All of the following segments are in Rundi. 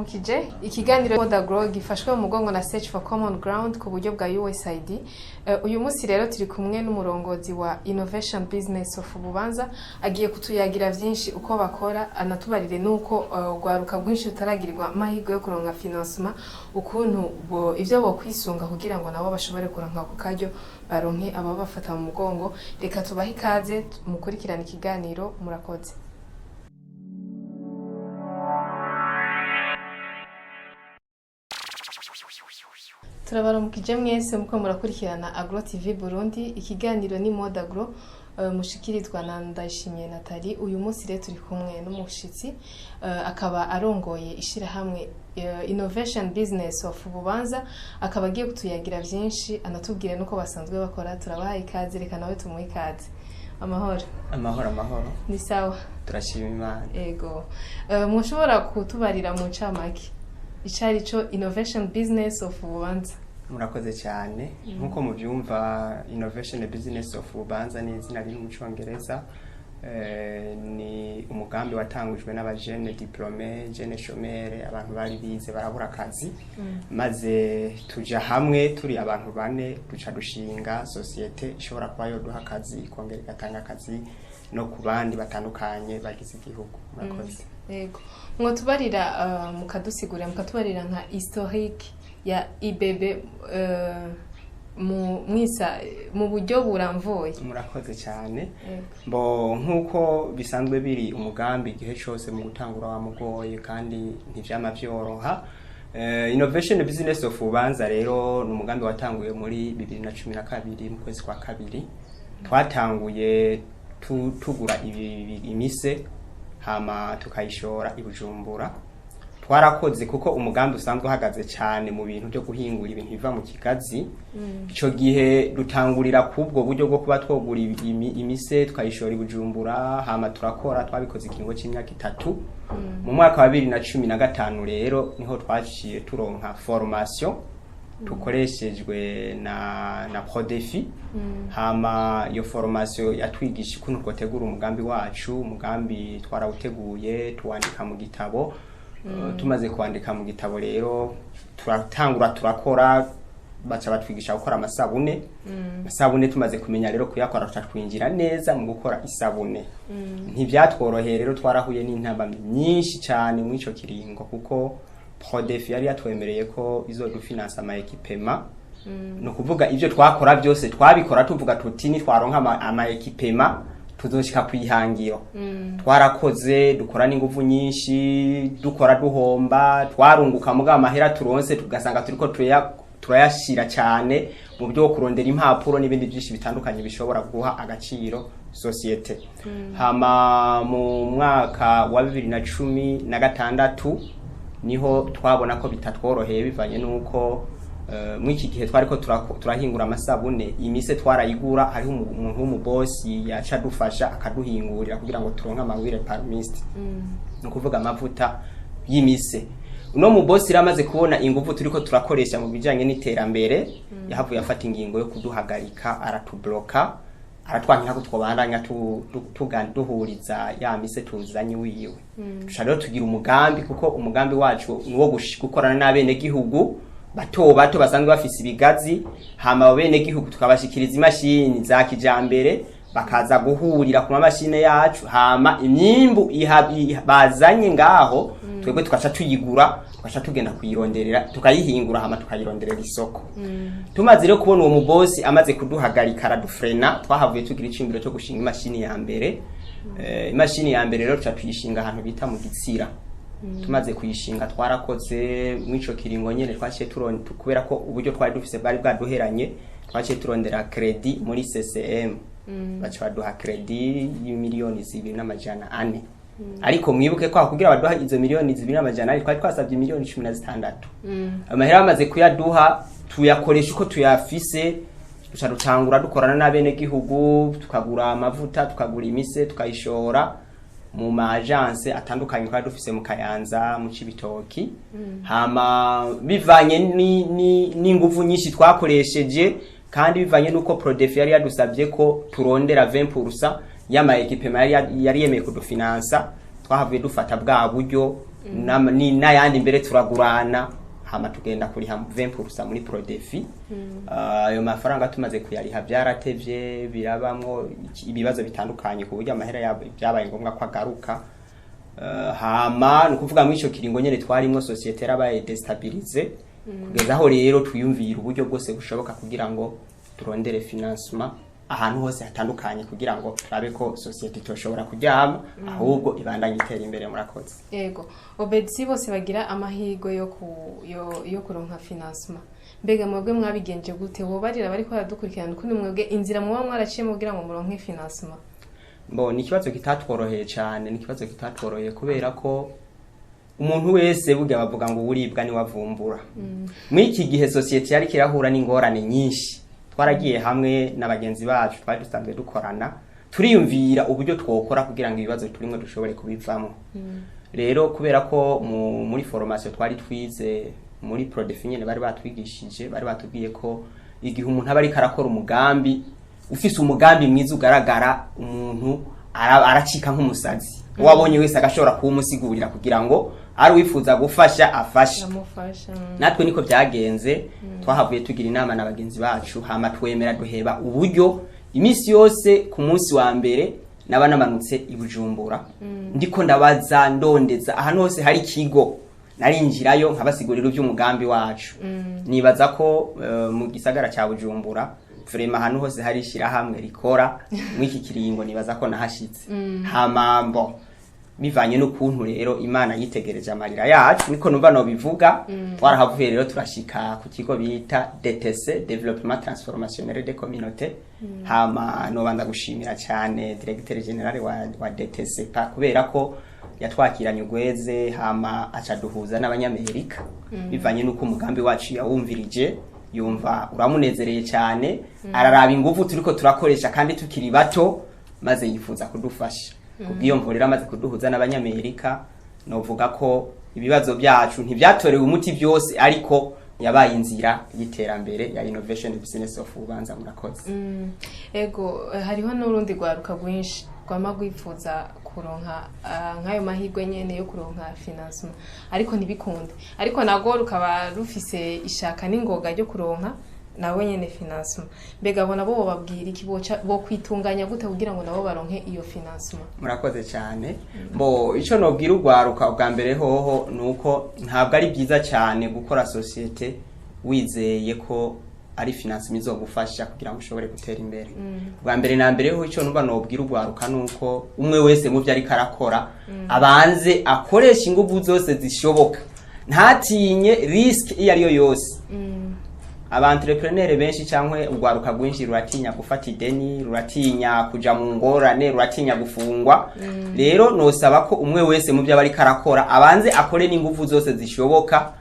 turabaramukije ikiganiro Modagro gifashwe mu mugongo na Search for Common Ground ku buryo bwa USAID. Uyu munsi rero turi kumwe n'umurongozi wa Innovation Business of Bubanza agiye kutuyagira vyinshi uko bakora, anatubarire nuko gwaruka bwinshi utaragirirwa mahirwe yo kuronka financement, ukuntu ivyo bo kwisunga kugira ngo nabo bashobore kuronka ku karyo baronke ababafata mu mugongo. Reka tubahe ikaze mukurikirana ikiganiro, murakoze. Turabaramukije mwese muko murakurikirana Agro TV Burundi. Ikiganiro ni Modagro mushikirizwa na Ndayishimiye Nathalie. Uyu munsi rero turi kumwe n'umushitsi akaba arongoye ishirahamwe Innovation Business of Bubanza, akaba agiye kutuyagira vyinshi, anatubwire nuko basanzwe bakora. Turabaha ikaze, reka nawe tumuhe ikaze. Amahoro. Amahoro. Ni sawa. Turashima Imana. Ego. Mushobora kutubarira mu ncamake icari co Innovation Business of Bubanza? Murakoze cyane. Nkuko muvyumva, Innovation Business of Bubanza ni izina riri mu Congereza. Ni umugambi watangujwe n'abajene diplômé, jeune chômeur, abantu bari bize barabura akazi. Maze tuja hamwe turi abantu bane duca dushinga societe ishobora kuba yo duha akazi, ikongera igatanga akazi no ku bandi batandukanye bagize igihugu. Murakoze. Yego. Mwotubarira mukadusigurira mukatubarira nka historique ya IBB mu buryo buramvuye. Murakoze cyane. Mbo nkuko bisanzwe biri umugambi igihe cyose mu gutangura wa mugoye kandi ntivyama vyoroha. Innovation Business of Bubanza rero ni umugambi watanguye muri 2012 mu kwezi kwa kabiri. Twatanguye tugura imise hama tukayishora i Bujumbura. Twarakoze kuko umugambi usanzwe uhagaze cyane mu bintu byo guhingura ibintu biva mu kigazi. Ico gihe dutangurira kubwo buryo bwo kuba twogura imise tukayishora i Bujumbura, hama turakora, twabikoze ikingo cy'imyaka 3. Mu mwaka wa 2015 rero niho twaciye turonka formation tukoreshejwe na Prodefi. Hama iyo formation yatwigisha ukuntu twotegura umugambi wacu. Umugambi twarawuteguye tuwandika mu gitabo. Tumaze kwandika mu gitabo rero turatangura turakora, baca batwigisha gukora amasabune. Amasabune tumaze kumenya rero kuyakora twinjira neza mu gukora isabune. Ntivyatworoheye rero, twarahuye n'intambamyi nyinshi cyane mu ico kiringo kuko Prodefi yari yatwemereye ko izodufinansa ama equipement. No kuvuga ivyo twakora byose twabikora tuvuga tuti ni twaronka ama equipement tuzoshika kwihangiro. Twarakoze dukora n'inguvu nyinshi, dukora duhomba, twarunguka muga amahera turonse tugasanga turiko turayashira cyane mu byo kurondera impapuro n'ibindi byinshi bitandukanye bishobora guha agaciro societe. Hama mu mwaka wa 2016 niho twabona ko bitatworoheye bivanye nuko mwiki gihe twariko turahingura amasabune, imise twarayigura, hariho umuntu w'umubosi yaca dufasha akaduhingurira kugira ngo turonke amawire parmiste. No kuvuga amavuta y'imise. Uno mubosi ramaze kubona ingufu turiko turakoresha mu bijanye n'iterambere, yahavuye afata ingingo yo kuduhagarika, aratubloka, aratwangira ko twobandanya duhuriza ya mise tuzanye wiwe. Tusharo tugira umugambi kuko umugambi wacu niwo gukorana n'abene gihugu bato basanzwe bafise ibigazi, hama bene gihugu tukabashikiriza imashini za kijambere, bakaza guhurira ku mashine yacu, hama imyimbu bazanye ngaho twebwe tukaca tuyigura, tukaca tugenda kuyironderera, tukayihingura, hama tukayironderera isoko. Tumaze rero kubona uwo mubosi amaze kuduhagarika aradufrena, twahavuye tugira icimbiro cyo gushinga imashini ya mbere. Imashini ya mbere rero tuca tuyishinga ahantu bita mu Gitsira. Tumaze kuyishinga twarakoze mwico kiringo nyene, twaciye kubera ko uburyo twari dufise bari bwaduheranye, twaciye turondera credit muri CCM. Baca baduha credit y'imiliyoni 2.4. Ariko mwibuke ko kugira baduha izo miliyoni 2.4 twari twasabye miliyoni 16. Amahera amaze kuyaduha tuyakoresha uko tuyafise, duca dutangura dukorana n'abene gihugu, tukagura amavuta, tukagura imise, tukayishora mu agence atandukanye twari dufise mu Kayanza, mu Cibitoki. Hama bivanye n'inguvu nyinshi twakoresheje kandi bivanye nuko Prodefi yari yadusabye ko turondera 20% y'ama equipement yari yemeye kudufinansa, twahavuye dufata bwa buryo n'ayandi mbere turagurana hama tugenda kuriha 20% muri Prodefi. Ayo mafaranga tumaze kuyariha byaratevye birabamwo ibibazo bitandukanye ku buryo amahera byabaye ngombwa ko agaruka. Hama nukuvuga mu ico kiringo nyene twarimwo societe yarabaye destabilize kugeza aho rero twiyumvira uburyo bwose bushoboka kugira ngo turondere financement ahantu hose hatandukanye kugira ngo turabe ko societe toshobora kujyama ahubwo ibandanye itera imbere. Murakoze. Yego obedisi bose bagira amahigo yo kuronka financement. Mbega mwebwe mwabigenje gute? Wobarira bari ko baradukurikirana kuko mwebwe inzira muba mwaraciye kugira ngo muronke financement. Ni ikibazo kitatworoheye cyane, ni ikibazo kitatworoheye kubera ko umuntu wese burya bavuga ngo uribwa ni wavumbura. Muri iki gihe societe yari kirahura n'ingorane nyinshi. Twaragiye hamwe n'abagenzi bacu twari dusanzwe dukorana turiyumvira uburyo twokora kugira ngo ibibazo turimo dushobore kubivamo. Rero kubera ko muri formation twari twize muri Prodefi nyene bari batwigishije, bari batubwiye ko igihe umuntu aba ari karakora umugambi ufise umugambi mwiza ugaragara umuntu aracika nk'umusazi. Wabonye wese agashobora kuwumusigurira kugira ngo ari wifuza gufasha afasha. Natwe niko byagenze, twahavuye tugira inama na bagenzi bacu hama twemera duheba uburyo imisi yose ku munsi wa mbere naba namanutse i Bujumbura. Ndiko ndabaza ndondeza ahantu hose hari kigo narinjirayo nkabasigurira iby'umugambi wacu. Nibaza ko mu gisagara cya Bujumbura vrema ahantu hose hari shirahamwe rikora mw'iki kiringo nibaza ko nahashitse. Hamambo bivanye n'ukuntu rero Imana yitegereje amarira yacu niko numva no bivuga. Twarahavuye rero turashika ku kigo bita DTC Development Transformationnel des Communautés. Hama no banda gushimira cyane Directeur General wa DTC kubera ko yatwakiranye ugweze hama acaduhuza n'abanyamerika. Bivanye n'uko umugambi wacu yawumvirije yumva uramunezereye cyane, araraba ingufu turiko turakoresha kandi tukiri bato maze yifuza kudufasha. Kubwiyo mvorera amaze kuduhuza n'abanyamerika novuga ko ibibazo byacu ntibyatorewe umuti byose ariko yabaye inzira y'iterambere ya Innovation Business of Bubanza. Murakoze. Ego hariho n'urundi gwaruka gwinshi gwama gwifuza kuronka nkayo mahigwe nyene yo kuronka financement ariko ntibikunde, ariko nago rukaba rufise ishaka n'ingoga ryo kuronka nawe nyene financement. Mbega bona bo babwira iki bo kwitunganya gute kugira ngo nabo baronke iyo financement? Murakoze cyane. Ico nobwira ugwaruka ubwa mbere hoho nuko ntabwo ari byiza cyane gukora societe wizeye ko ari financement izogufasha kugira ngo ushobore gutera imbere. Ubwa mbere na mbere ho ico numva nobwira ugwaruka nuko umwe wese mu byo ari karakora abanze akoresha ingufu zose zishoboka, ntatinye risk iyo ari yo yose. Abantrepreneur benshi cyangwe ugwaruka gwinshi ruratinya gufata ideni, ruratinya kuja mu ngorane, ruratinya gufungwa. Rero nosaba ko umwe wese mu byo bari karakora abanze akore n'ingufu zose zishoboka.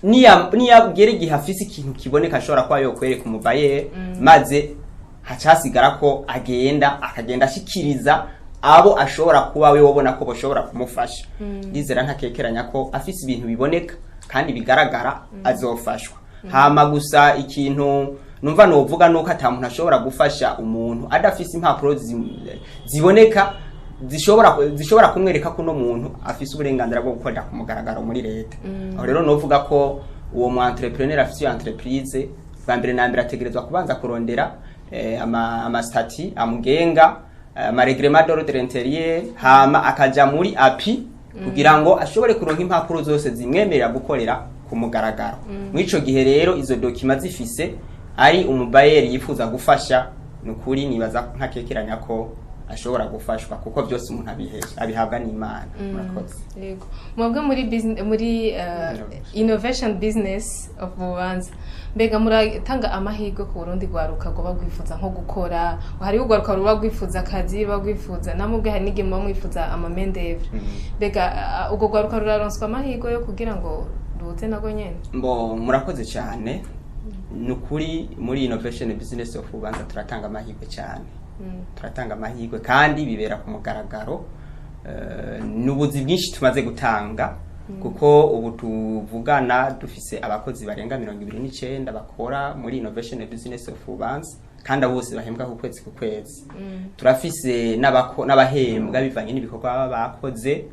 Niya gere gihafisi ikintu kiboneka ashobora kwa yo kwereka umubaye maze hacasigara ko akagenda ashikiriza abo ashobora kuba we wobona ko boshobora kumufasha. Ndizera ntakekeranya ko afise ibintu biboneka kandi bigaragara azofashwa. Hama gusa ikintu numva novuga nuko atamuntu ashobora gufasha umuntu adafise impapuro ziboneka zishobora kumwereka ko no muntu afise uburenganzira bwo gukorera ku mugaragaro muri leta. Aho rero novuga ko uwo mu entrepreneur afise entreprise bwa mbere na mbere ategerezwa kubanza kurondera ama statut amugenga, ama règlement d'ordre intérieur, hama akaja muri API kugira ngo ashobore kuronka impapuro zose zimwemerera gukorera ku mugaragaro. Mwico gihe rero izo document zifise ari umubayeri yifuza gufasha nukuri nibaza ntakekeranya ko ashobora gufashwa kuko byose umuntu abihabwa n'Imana. Murakoze. Yego. Mwebwe muri Innovation Business of Bubanza mbega muratanga amahirwe ku Burundi gwaruka go bagwifuza nko gukora, hari ugwaruka ruba gwifuza akazi bagwifuza namubwe hari nige mu mwifuza amamendevre. Mbega ugo gwaruka ruraronswa amahirwe yo kugira ngo ruze nago nyene? Murakoze cyane. Nukuri muri Innovation Business of Bubanza turatanga amahirwe cyane. Turatanga amahirwe kandi bibera ku mugaragaro. Nubuzi bwinshi tumaze gutanga kuko ubu tuvugana dufise abakozi barenga 29 bakora muri Innovation Business of Bubanza kandi bose bahembwa ku kwezi turafise n'abahembwa bivanye n'ibikorwa baba bakoze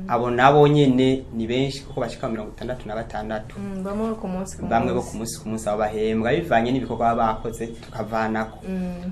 abo nabo nyene ni benshi kuko bashika 66 bamwe ku munsi ku munsi abo bahembwa bivanye n'ibikorwa baba bakoze tukavanako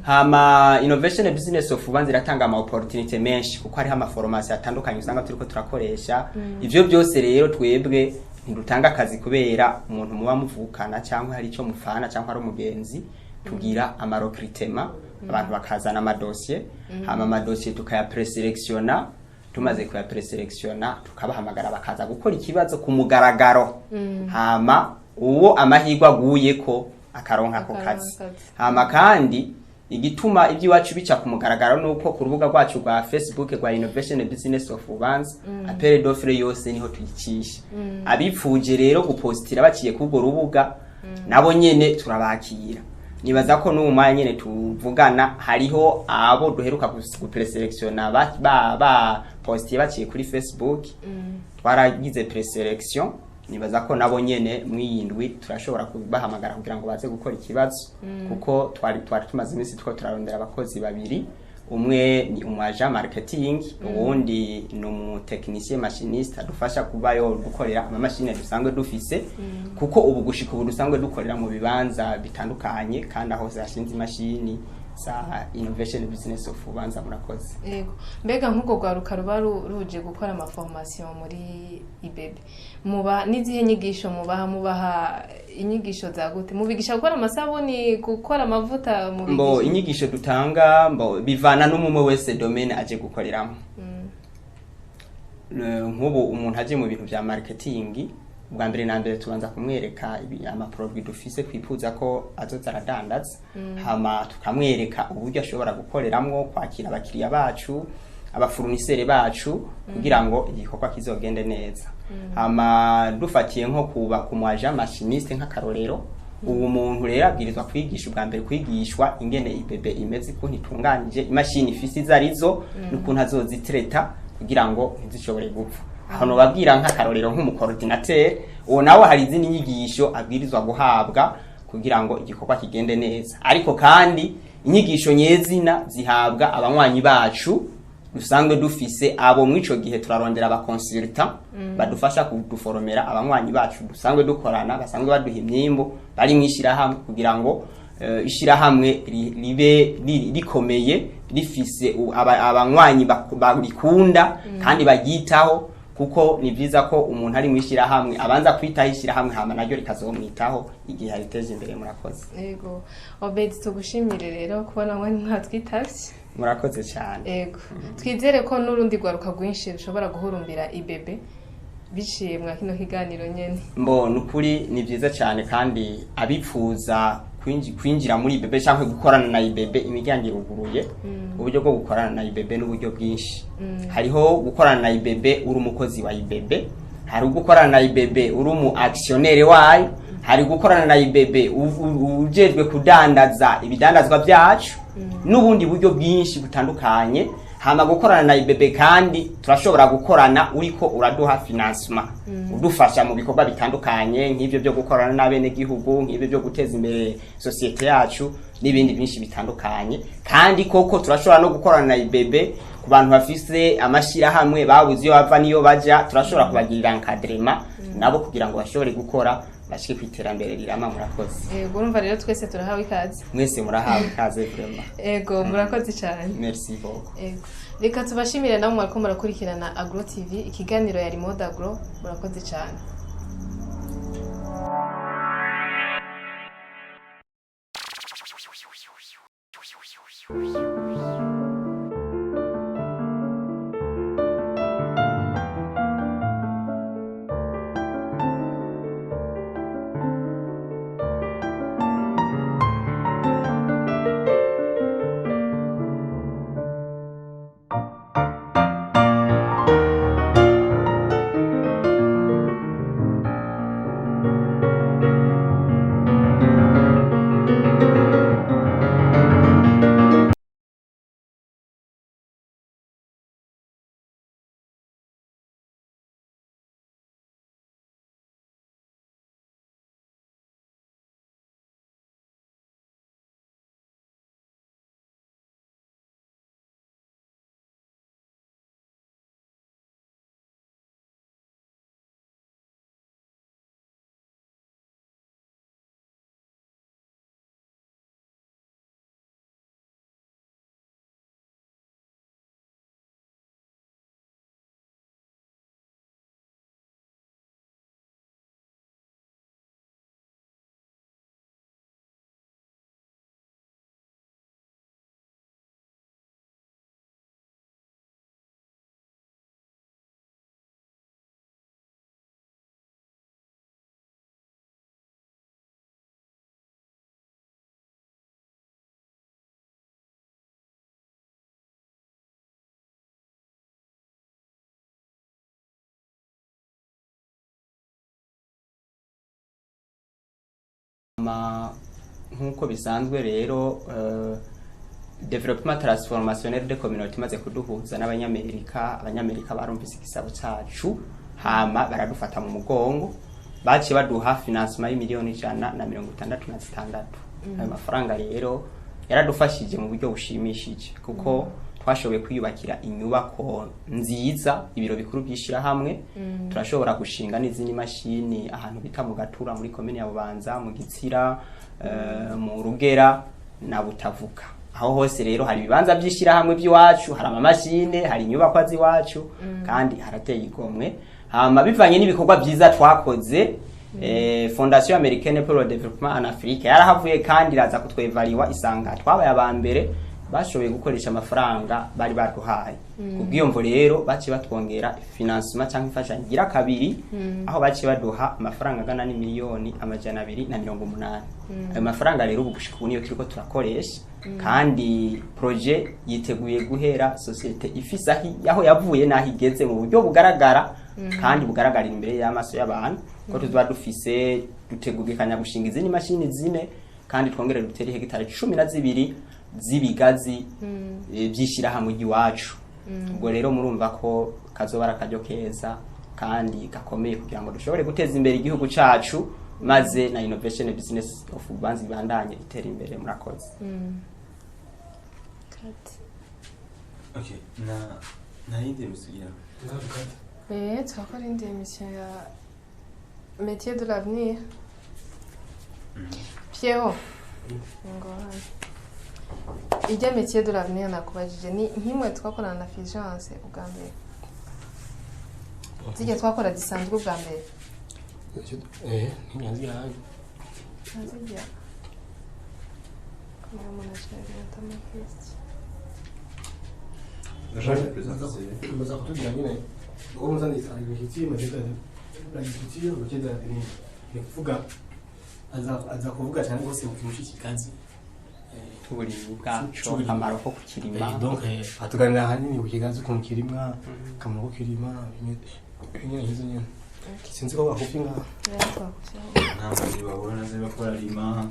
hama innovation business of Bubanza iratanga ama opportunity menshi kuko hari ama formation atandukanye usanga turiko turakoresha ivyo byose rero twebwe ntidutanga akazi kubera umuntu muba muvukana cyangwa hari icyo mufana cyangwa ari umugenzi tugira amarecruitment abantu bakazana amadosiye hama amadosiye tukaya preselectiona tumaze kuya preselectiona tukabahamagara bakaza gukora ikibazo ku mugaragaro hama uwo amahirwe aguye ko akaronka ko kazi hama kandi igituma iby'iwacu bica ku mugaragaro nuko ku rubuga rwacu rwa Facebook rwa Innovation Business of Bubanza apere d'offre yose niho tuyicisha abipfuje rero gupostira baciye kubwo rubuga nabo nyene turabakira nibaza ko n'umwanya nyene tuvugana hariho abo duheruka gupreselectiona ba postiye baciye kuri Facebook twaragize preselection nibaza ko nabo nyene mwiyindwi turashobora kubahamagara kugira ngo baze gukora ikibazo kuko twari tumaze iminsi turarondera abakozi babiri umwe ni umwaja marketing uwundi ni umutekinicien machiniste adufasha kubayo gukorera ama machine dusanzwe dufise kuko ubu gushika ubu dusanzwe dukorera mu bibanza bitandukanye kandi aho zashinze imashini sa Innovation Business of Bubanza murakoze. Yego. Mbega nkuko gwaruka ruba ruje gukora ama formation muri IBB. Muba nizihe nyigisho mubaha inyigisho za gute? Mubigisha gukora amasabuni, gukora amavuta mu bigisho. Inyigisho dutanga bivana n'umwe wese domaine aje gukoreramo. Nkubu umuntu aje mu bintu bya marketing ubwa mbere na mbere tubanza kumwereka ama produit dufise kwifuza ko azoza aradandaza hama tukamwereka uburyo ashobora gukoreramwo kwakira abakiriya bacu abafournisseur bacu kugira ngo igikorwa kizogende neza hama dufatiye nko kuba kumwaja machiniste nk'akarorero ubu muntu rero abwirizwa kwigisha ubwa mbere kwigishwa ingene IBB imeze ko ntitunganije imashini ifise izarizo n'ukuntu azozitreta kugira ngo ntizishobore gupfa hano babwira nk'akarorero nk'umukoordinateur uwo nawe hari izindi nyigisho abwirizwa guhabwa kugira ngo igikorwa kigende neza ariko kandi inyigisho nyezina zihabwa abanywanyi bacu dusanzwe dufise abo mwico gihe turarondera aba consultant badufasha kuduforomera abanywanyi bacu dusanzwe dukorana basanzwe baduha imyimbo bari mwishira hamwe kugira ngo ishira hamwe ribe rikomeye rifise abanywanyi babikunda kandi bagitaho kuko ni byiza ko umuntu ari mwishira hamwe abanza kwitaho ishira hamwe hama naryo rikazomwitaho igihe ariteje imbere murakoze. Yego. Obed tugushimire rero kubona mwani mwatwitavye. Murakoze cyane. Yego. Twizere ko nurundi gwaruka rwinshi rushobora guhurumbira IBB biciye mwa kino kiganiro nyene. Nukuri ni byiza cyane kandi abipfuza kwinjira muri IBB cyangwa gukorana na IBB imiryango iruguruye uburyo bwo gukorana na IBB n'uburyo bwinshi hariho gukorana na IBB uri umukozi wa IBB hari gukorana na IBB uri mu actionnaire wayo hari gukorana na IBB ujejwe kudandaza ibidandazwa byacu n'ubundi buryo bwinshi butandukanye hama gukorana na IBB kandi turashobora gukorana uriko uraduha financement udufasha mu bikorwa bitandukanye nk'ivyo byo gukorana n'abene gihugu nk'ivyo byo guteza imbere societe yacu n'ibindi byinshi bitandukanye kandi koko turashobora no gukorana na IBB ku bantu bafise amashira hamwe babuze iyo bava niyo baja turashobora kubagirira encadrement nabo kugira ngo bashobore gukora bashike kwiterambere rirama murakoze. Yego urumva rero twese turahawe ikaze. Mwese murahawe ikaze vraiment. Yego murakoze cyane. Merci beaucoup. Yego. Reka tubashimire nawe mwariko murakurikirana Agro TV ikiganiro yari Mode Agro murakoze cyane. nk'uko bisanzwe rero development transformationnel de communauté maze kuduhuza abanyamerika barumvise igisabo cacu hama baradufata mu mugongo baciye baduha financement y'imiliyoni 166. Ayo mafaranga rero yaradufashije mu buryo bushimishije kuko twashoboye kwiyubakira inyubako nziza, ibiro bikuru byishira hamwe, turashobora gushinga n'izindi mashini ahantu bita mu Gatura muri commune ya Bubanza, mu Gitsira, mu Rugera na Butavuka. Aho hose rero hari ibibanza byishira hamwe by'iwacu, hari amamashine, hari inyubako z'iwacu kandi harateye igomwe. Hama bivanye n'ibikorwa byiza twakoze, Fondation Américaine pour le Développement en Afrique yarahavuye kandi iraza kutwevaliwa isanga twabaye abambere bashoboye gukoresha amafaranga bari baduhaye. Kubwiyomvo rero baci batwongera financement cyangwa ifashanyo gira kabiri, aho baci baduha amafaranga gana ni miliyoni 280. Ayo mafaranga rero ubu gushika niyo kiriko turakoresha, kandi projet yiteguye guhera societe ifisa aho yavuye naho igeze mu buryo bugaragara kandi bugaragarira imbere y'amaso y'abantu ko tuzaba dufise dutegugikanya gushinga izindi mashini 4 kandi twongere dutera hegitari 12 z'ibigazi byishira hamwe iwacu. Ubwo rero murumva ko kazobara kajyo keza kandi gakomeye kugira ngo dushobore guteza imbere igihugu cacu maze na innovation business of Bubanza ibandanye itera imbere. Murakoze. Okay, na yindi musugira. Turakora indi émission ya métier de l'avenir. Pierrot. Ijya métier de l'avenir nakubajije ni nkimwe twakorana na Fulgence ubwa mbere. Zijya twakora disanzwe ubwa mbere. Ntiyazi yaje. Azijya. Comment on a géré Baza kutubwira nyine uko muzanditse ibishyitsi magenda ni kuvuga aza kuvuga cyane rwose mu kintu cy'ikazi uburimyi bwacu, akamaro ko kukirima. Donc atuganira ahanini ku kigazi ukuntu kirimwa, akamaro ko kirima, nyine hizo nyine sinzi ko bakufye ngaho ntabwo babona bakora rima